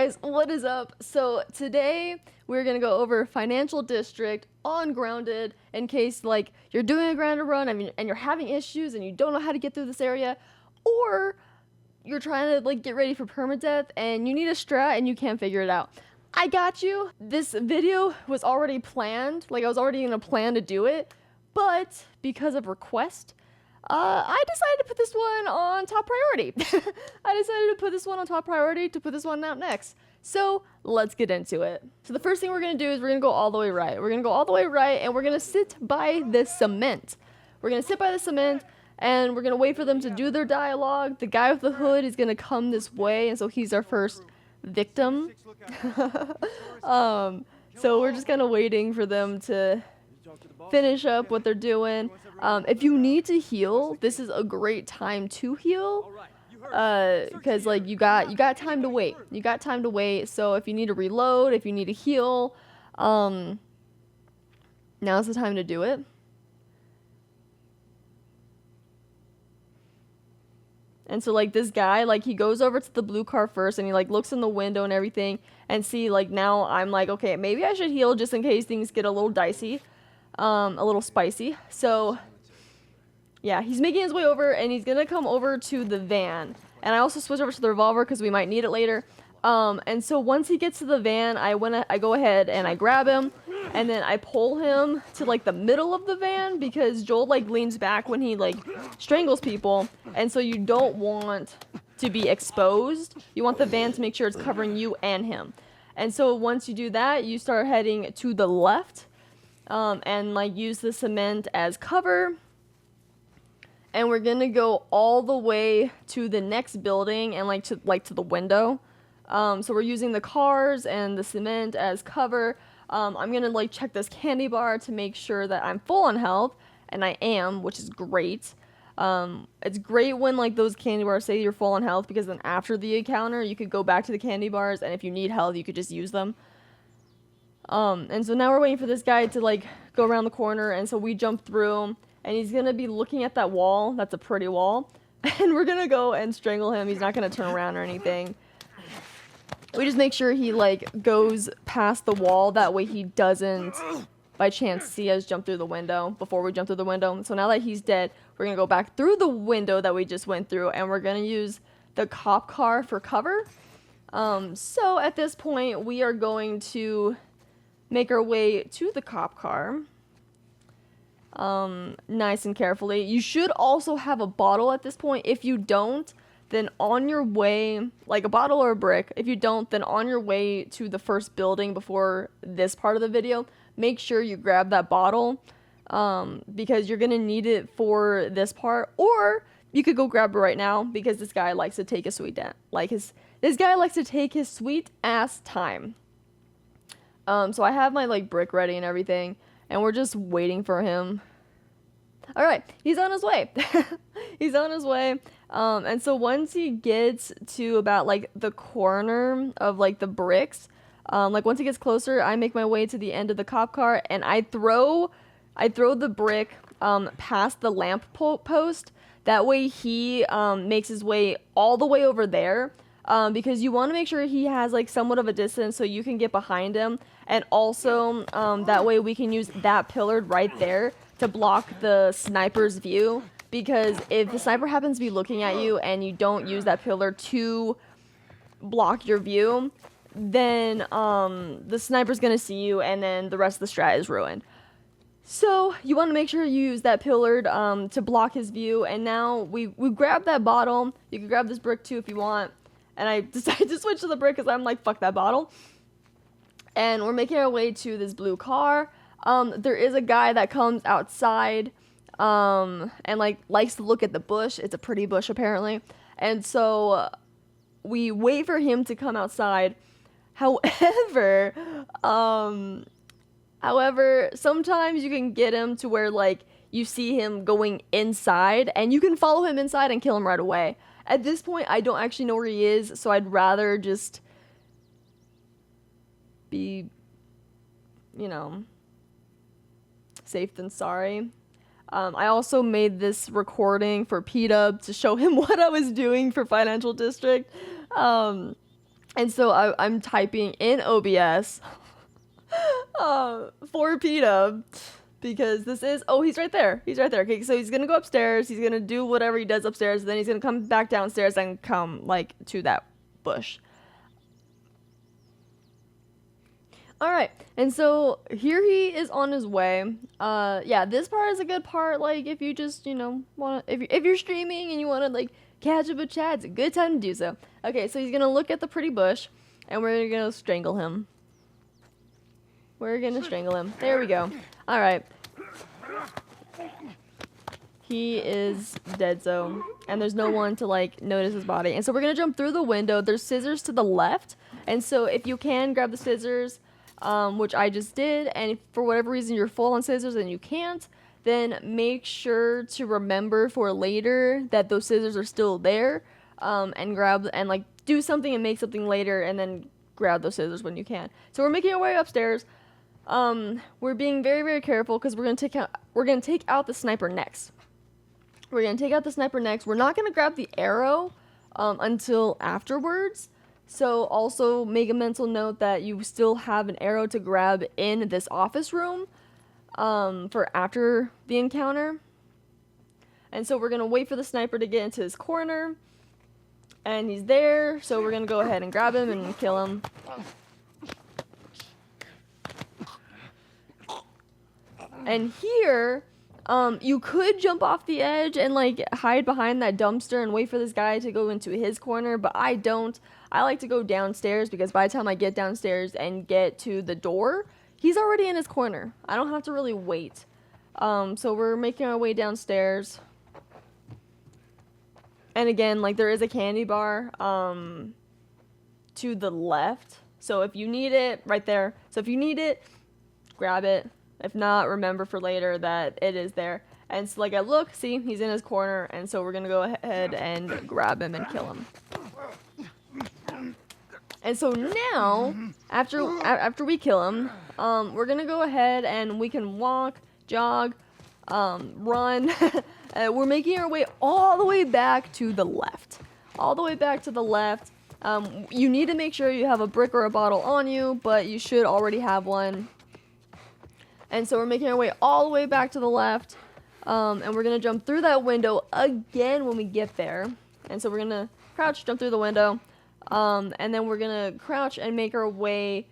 guys, what is up? So today we're gonna go over Financial District on Grounded in case like you're doing a grounded run and you're having issues and you don't know how to get through this area, or you're trying to like get ready for permadeath and you need a strat and you can't figure it out. I got you. This video was already planned, like I was already gonna plan to do it, but because of request, I decided to put this one on top priority. I decided to put this one on top priority to put this one out next. So let's get into it. So the first thing we're gonna do is we're gonna go all the way right. We're gonna go all the way right and we're gonna sit by the cement. We're gonna sit by the cement and we're gonna wait for them to do their dialogue. The guy with the hood is gonna come this way, and so he's our first victim. So we're just kind of waiting for them to finish up what they're doing. If you need to heal, this is a great time to heal, because like you got time to wait. You got time to wait. So if you need to reload, if you need to heal, now's the time to do it. And so like this guy, like he goes over to the blue car first and he like looks in the window and everything and see like now I'm like, okay, maybe I should heal just in case things get a little dicey, a little spicy. So yeah, he's making his way over and he's gonna come over to the van. And I also switch over to the revolver because we might need it later. And so once he gets to the van, I go ahead and I grab him and then I pull him to like the middle of the van because Joel like leans back when he like strangles people, and so you don't want to be exposed. You want the van to make sure it's covering you and him. And so once you do that, you start heading to the left, and like use the cement as cover. And we're gonna go all the way to the next building and like to the window. So we're using the cars and the cement as cover. I'm gonna like check this candy bar to make sure that I'm full on health, and I am, which is great. It's great when like those candy bars say you're full on health, because then after the encounter you could go back to the candy bars, and if you need health you could just use them. And so now we're waiting for this guy to like go around the corner, and so we jump through, and he's gonna be looking at that wall. That's a pretty wall. And we're gonna go and strangle him. He's not gonna turn around or anything. We just make sure he like goes past the wall, that way he doesn't by chance see us jump through the window before we jump through the window. So now that he's dead, we're gonna go back through the window that we just went through, and we're gonna use the cop car for cover. So at this point we are going to make our way to the cop car, nice and carefully. You should also have a bottle at this point. If you don't, then on your way, like a bottle or a brick, if you don't, then on your way to the first building before this part of the video, make sure you grab that bottle, because you're gonna need it for this part. Or you could go grab it right now, because this guy likes to take a this guy likes to take his sweet ass time. So I have my like brick ready and everything, and we're just waiting for him. All right, he's on his way. He's on his way. And so once he gets to about like the corner of like the bricks, like once he gets closer, I make my way to the end of the cop car and I throw the brick past the lamp post. That way he makes his way all the way over there, because you want to make sure he has like somewhat of a distance so you can get behind him, and also that way we can use that pillar right there to block the sniper's view. Because if the sniper happens to be looking at you and you don't use that pillar to block your view, then the sniper's gonna see you, and then the rest of the strat is ruined. So you want to make sure you use that pillar to block his view. And now we grab that bottle. You can grab this brick too if you want. And I decided to switch to the brick because I'm like, fuck that bottle. And we're making our way to this blue car. There is a guy that comes outside, and like likes to look at the bush. It's a pretty bush apparently. And so we wait for him to come outside. However, sometimes you can get him to where like you see him going inside and you can follow him inside and kill him right away. At this point, I don't actually know where he is, so I'd rather just be, you know, safe than sorry. I also made this recording for P-Dub to show him what I was doing for Financial District. And so I'm typing in OBS for PETA because this is, oh, he's right there. He's right there. Okay, so he's going to go upstairs. He's going to do whatever he does upstairs. Then he's going to come back downstairs and come like to that bush. All right, and so here he is on his way. Yeah, this part is a good part. Like, if you just, you know, if you're streaming and you want to like catch up with chat, it's a good time to do so. Okay, so he's gonna look at the pretty bush, and we're gonna strangle him. We're gonna strangle him. There we go. All right. He is dead, so, and there's no one to like notice his body. And so we're gonna jump through the window. There's scissors to the left, and so if you can grab the scissors. Which I just did, and if for whatever reason you're full on scissors and you can't, then make sure to remember for later that those scissors are still there, and grab and like do something and make something later, and then grab those scissors when you can. So we're making our way upstairs. We're being very, very careful because we're gonna take out the sniper next. We're gonna take out the sniper next. We're not gonna grab the arrow until afterwards. So also make a mental note that you still have an arrow to grab in this office room for after the encounter. And so we're going to wait for the sniper to get into his corner. And he's there, so we're going to go ahead and grab him and kill him. And here, you could jump off the edge and like hide behind that dumpster and wait for this guy to go into his corner, but I don't. I like to go downstairs because by the time I get downstairs and get to the door, he's already in his corner. I don't have to really wait. So we're making our way downstairs. And again, like there is a candy bar to the left. So if you need it, right there. So if you need it, grab it. If not, remember for later that it is there. And so like I look, see, he's in his corner. And so we're going to go ahead and grab him and kill him. And so now, after we kill him, we're going to go ahead and we can walk, jog, run. We're making our way all the way back to the left. All the way back to the left. You need to make sure you have a brick or a bottle on you, but you should already have one. And so we're making our way all the way back to the left. And we're going to jump through that window again when we get there. And so we're going to crouch, jump through the window. And then we're going to crouch and make our way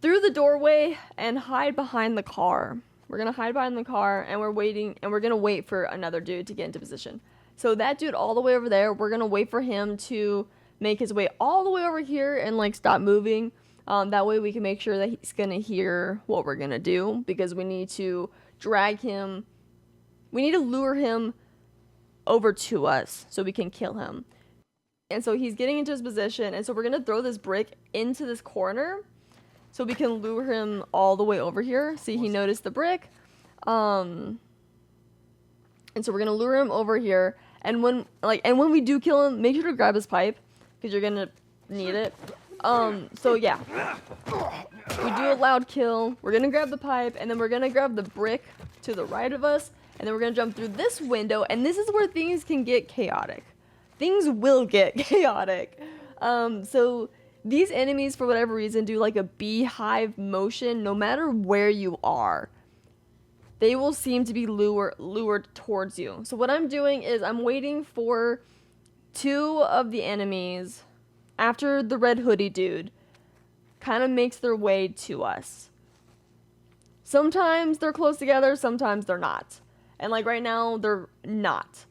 through the doorway and hide behind the car. We're going to hide behind the car and we're waiting and we're going to wait for another dude to get into position. So that dude all the way over there, we're going to wait for him to make his way all the way over here and like stop moving. That way we can make sure that he's going to hear what we're going to do because we need to drag him. We need to lure him over to us so we can kill him. And so he's getting into his position. And so we're going to throw this brick into this corner so we can lure him all the way over here. See, he noticed the brick. And so we're going to lure him over here. And when we do kill him, make sure to grab his pipe because you're going to need it. So yeah, we do a loud kill. We're going to grab the pipe and then we're going to grab the brick to the right of us. And then we're going to jump through this window. And this is where things can get chaotic. Things will get chaotic. So these enemies, for whatever reason, do like a beehive motion no matter where you are. They will seem to be lured towards you. So what I'm doing is I'm waiting for two of the enemies after the red hoodie dude kind of makes their way to us. Sometimes they're close together, sometimes they're not. And like right now, they're not.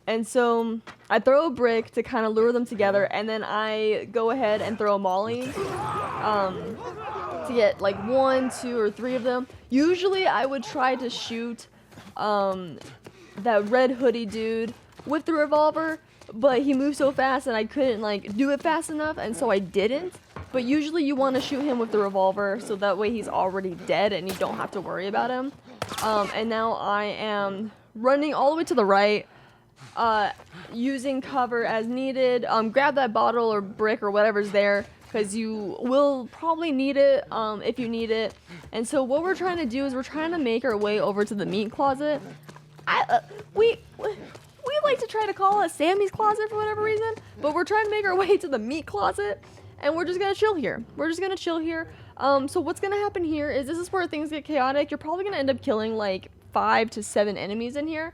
And so I throw a brick to kind of lure them together, and then I go ahead and throw a molly to get like 1, 2, or 3 of them. Usually I would try to shoot that red hoodie dude with the revolver, but he moved so fast and I couldn't like do it fast enough, and so I didn't. But usually you want to shoot him with the revolver so that way he's already dead and you don't have to worry about him. And now I am running all the way to the right. Using cover as needed. Grab that bottle or brick or whatever's there because you will probably need it if you need it. And so what we're trying to do is we're trying to make our way over to the meat closet. We like to try to call it Sammy's closet for whatever reason, but we're trying to make our way to the meat closet, and we're just gonna chill here. So what's gonna happen here is this is where things get chaotic. You're probably gonna end up killing like 5 to 7 enemies in here.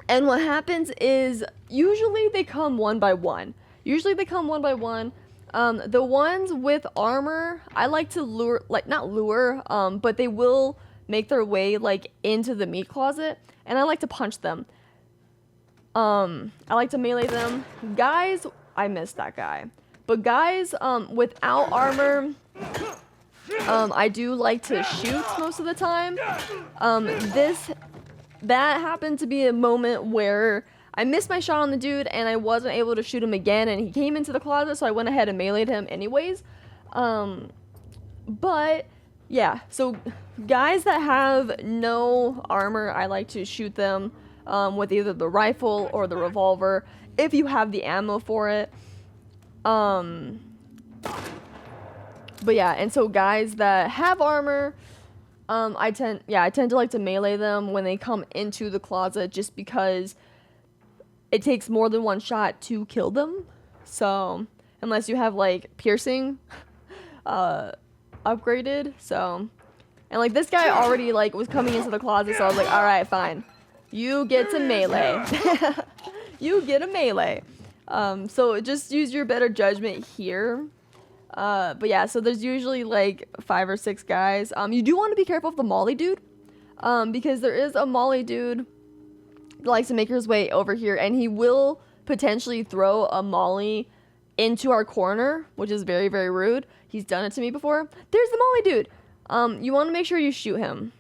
And what happens is usually they come one by one. The ones with armor, I like to lure, like not lure, but they will make their way like into the meat closet, and I like to punch them. I like to melee them. Guys, I missed that guy. But guys, without armor, I do like to shoot most of the time. That happened to be a moment where I missed my shot on the dude and I wasn't able to shoot him again, and he came into the closet, so I went ahead and meleeed him anyways. But yeah, so guys that have no armor, I like to shoot them with either the rifle or the revolver if you have the ammo for it. But yeah, and so guys that have armor, I tend to like to melee them when they come into the closet, just because it takes more than one shot to kill them. So unless you have like piercing upgraded, so, and like this guy already like was coming into the closet, so I was like, all right, fine, you get to melee. You get a melee. So just use your better judgment here. But yeah, so there's usually like 5 or 6 guys. You do want to be careful of the molly dude, because there is a molly dude that likes to make his way over here, and he will potentially throw a molly into our corner, which is very, very rude. He's done it to me before. There's the molly dude. You want to make sure you shoot him.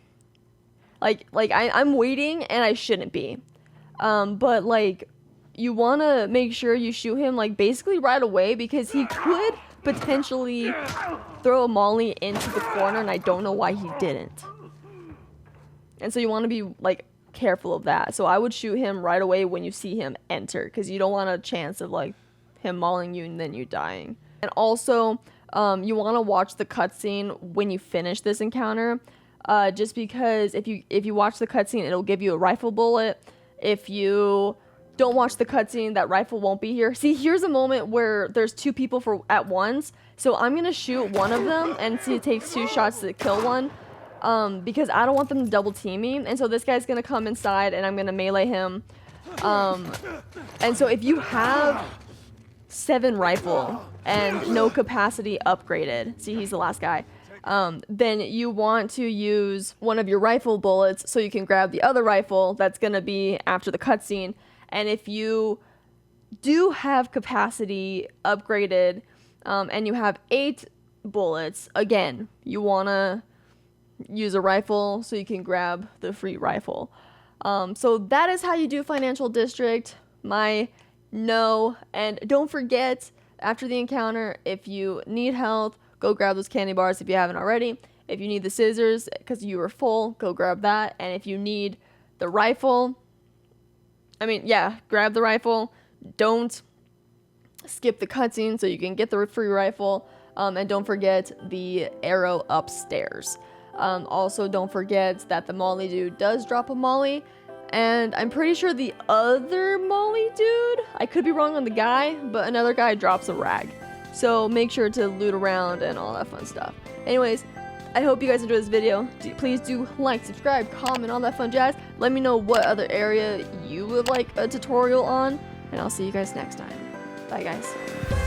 I'm waiting, and I shouldn't be. But like, you want to make sure you shoot him like basically right away, because he could potentially throw a molly into the corner, and I don't know why he didn't. And so you want to be like careful of that. So I would shoot him right away when you see him enter, because you don't want a chance of like him mauling you and then you dying. And also, you want to watch the cutscene when you finish this encounter, just because if you watch the cutscene, it'll give you a rifle bullet. If you don't watch the cutscene, that rifle won't be here. See, here's a moment where there's 2 people at once, so I'm gonna shoot one of them and see it takes 2 shots to kill one, because I don't want them to double team me. And so this guy's gonna come inside and I'm gonna melee him. And so if you have 7 rifle and no capacity upgraded, see, he's the last guy, then you want to use one of your rifle bullets so you can grab the other rifle that's gonna be after the cutscene. And if you do have capacity upgraded, and you have 8 bullets, again, you want to use a rifle so you can grab the free rifle. So that is how you do Financial District. And don't forget, after the encounter, if you need health, go grab those candy bars if you haven't already. If you need the scissors because you were full, go grab that. And if you need the rifle, grab the rifle. Don't skip the cutscene so you can get the free rifle. And don't forget the arrow upstairs. Also, don't forget that the molly dude does drop a molly. And I'm pretty sure the other molly dude, I could be wrong on the guy, but another guy drops a rag. So make sure to loot around and all that fun stuff. Anyways, I hope you guys enjoyed this video. Please do like, subscribe, comment, all that fun jazz. Let me know what other area you would like a tutorial on, and I'll see you guys next time. Bye, guys.